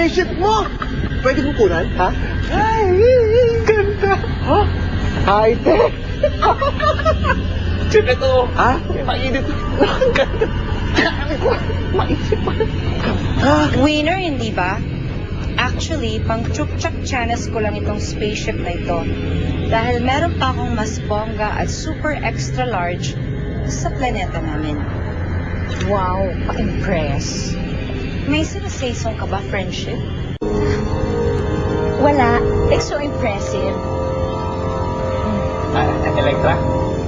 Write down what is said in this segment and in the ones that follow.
spaceship mo! Pwede kong kunan, ha? Ay, ganda! Ha? High-tech! Chip, ito. Ha? Mainit. Ang ganda. Dami ko. Maisip pa. Winner, hindi ba? Actually, pang chuk-chak chanes ko lang itong spaceship na ito. Dahil meron pa akong mas bongga at super extra large sa planeta namin. Wow, pa-impress. May sinasayson ka ba, friendship? Wala. It's so impressive. Electra,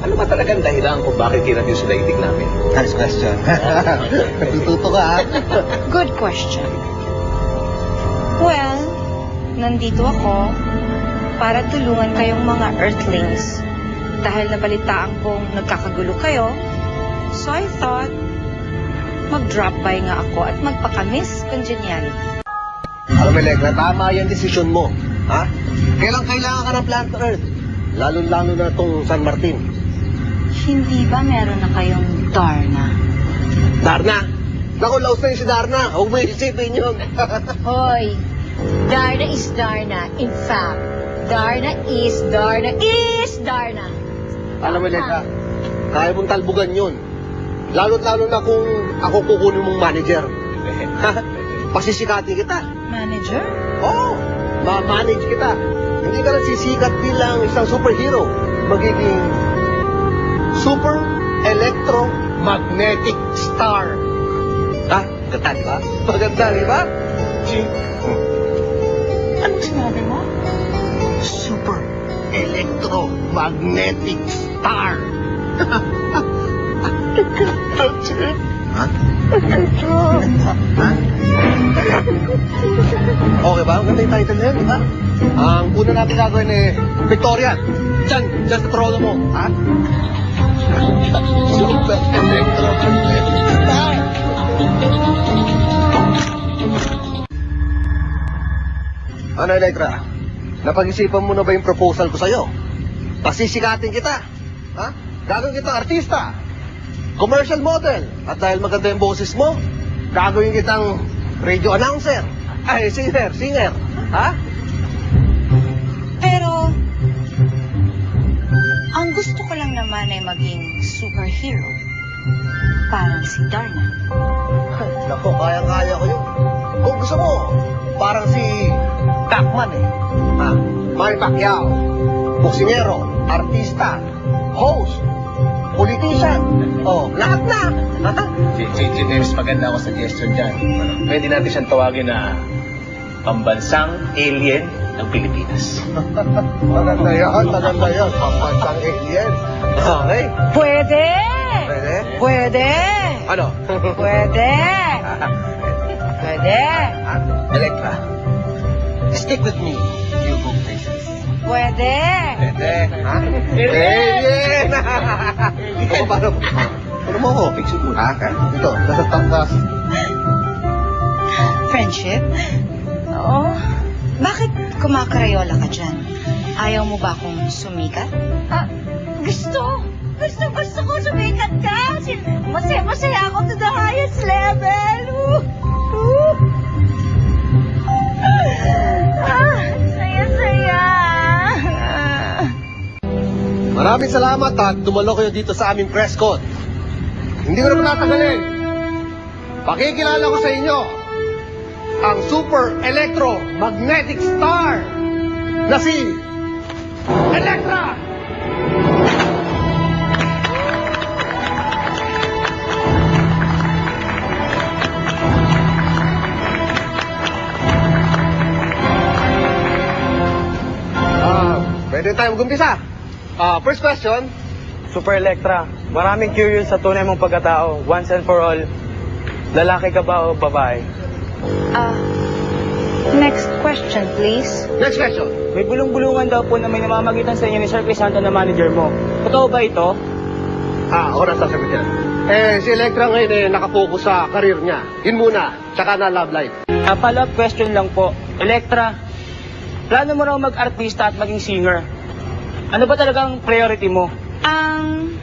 ano ba talagang dahilan kung bakit hirap yung sulayitig namin? Nice question. Natututo ka, ha? Good question. Well, nandito ako para tulungan kayong mga Earthlings. Dahil nabalitaan kong nagkakagulo kayo, so I thought mag-drop by nga ako at magpaka-Miss Congeniality. Alam mo, Legra, tama yung desisyon mo. Ha? Kailangan ka ng Planet Earth. Lalo-lalo na itong San Martin. Hindi ba meron na kayong Darna? Darna! Naku, laos na yung si Darna. Huwag mo isipin yun. Hoy, Darna is Darna. In fact, Darna is Darna is Darna. Alam mo, Legra, kaya mong talbugan yun. Lalo-lalo na kung ako kukunin mong manager. Pasisikatin kita. Manager? Oo, ma-manage kita. Hindi ka lang sisikat bilang isang superhero. Magiging super electromagnetic star. Ha? Ganda, di ba? Maganda, di ba? Anong sinabi mo? Super electromagnetic star. Ha? Ha? Okay ba? Ang ganda yung title na yun, di ba? Ang una natin gagawin eh, Victoria. Diyan sa trono mo. Ha? Super electromagnetic star. Ano, Electra? Napag-isipan mo na ba yung proposal ko sa'yo? Pasisikatin kita. Ha? Gagawin kitang artista. Commercial model. At dahil maganda yung boses mo, gagawin kitang radio announcer. Ay, singer. Ha? Pero, ang gusto ko lang naman ay maging superhero. Parang si Darna. Naku, kaya-kaya ko yun. Kung gusto mo, parang si Pacman eh. Ha? Manny Pacquiao, boksingero, artista, host, politician. Oh, lahat na. James, maganda ako suggestion dyan. Pwede natin siyang tawagin na pambansang alien ng Pilipinas. Maganda yan. Pambansang alien. Okay. Pwede! Pwede? Pwede! Ano? Pwede! Pwede! Electra, stick with me. You go places. Pwede! Pwede. Ha? Alien! Ikaw, paano? Ano mo ko? Fix it mo. Ha? Ito, nasa taas. Friendship? Oo. Bakit kumakarayola ka dyan? Ayaw mo ba akong sumikat? Gusto ko sumikat ka. Masaya ako to the highest level. Saya. Maraming salamat at dumalo kayo dito sa aming press con. Hindi ko na patatagalin. Pakikilala ko sa inyo ang super electromagnetic star na si Electra! Pwede tayo mag-umpisa. First question. Super Electra, maraming curious sa tunay mong pagkatao. Once and for all, lalaki ka ba o babae? Next question, please. Next question. May bulong-bulungan daw po na may namamagitan sa inyo ni Sir Crisanto na manager mo. Totoo ba ito? Ako na sasagot yan. Si Electra ngayon nakapokus sa career niya. Yun muna, tsaka na love life. Follow-up question lang po. Electra, plano mo raw mag-artista at maging singer. Ano ba talagang priority mo? Ang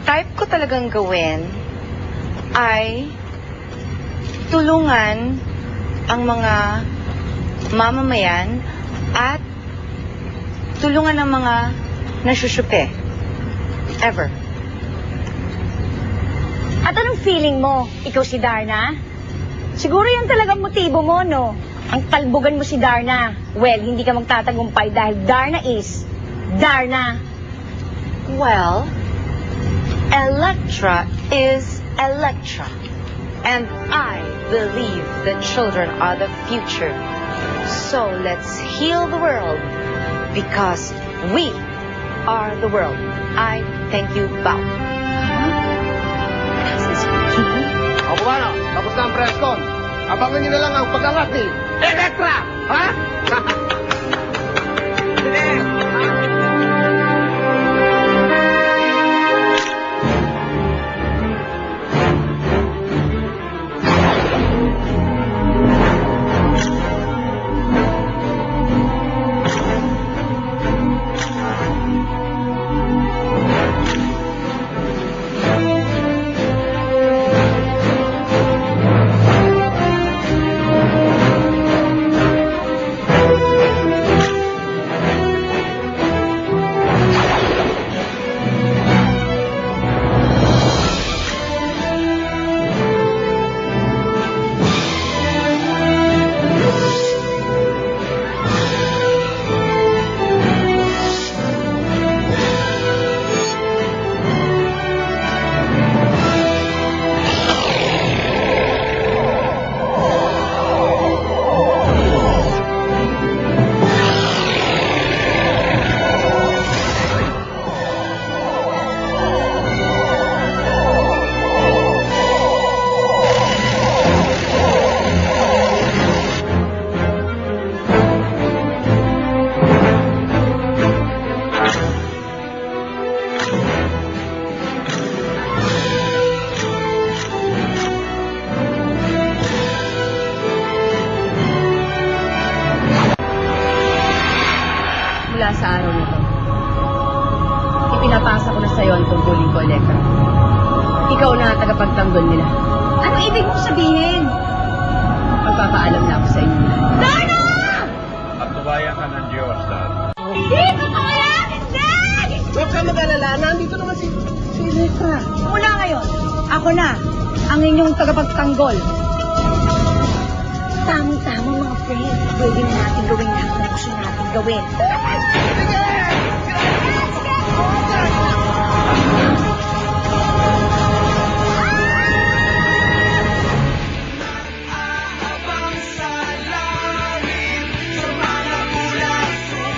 type ko talagang gawin ay tulungan ang mga mamamayan at tulungan ng mga nasyusyupe. Ever. At anong feeling mo? Ikaw si Darna? Siguro yan talagang motibo mo, no? Ang talbugan mo si Darna. Well, hindi ka magtatagumpay dahil Darna is Darna. Well, Electra is Electra. And I believe the children are the future. So let's heal the world because we are the world. I thank you, Bow. O kumano, tapos na ang press con. Abangan nyo na lang ang pag-angat ni Electra! Ha? Mula sa araw na ito, ipinapasa ko na sa'yo ang tungkulin ko, Electra. Ikaw na ang tagapagtanggol nila. Ano ibig mong sabihin? Magpapaalam na ako sa inyo. Darna! Pagtubayan ka ng Diyos, Dad. Hindi! Totoo yan! Hindi! Huwag ka mag-alala, nandito naman si Electra. Mula ngayon, ako na ang inyong tagapagtanggol. Tamang-tama mga friend. Pwede na natin gawin lahat ng gusto natin gawin.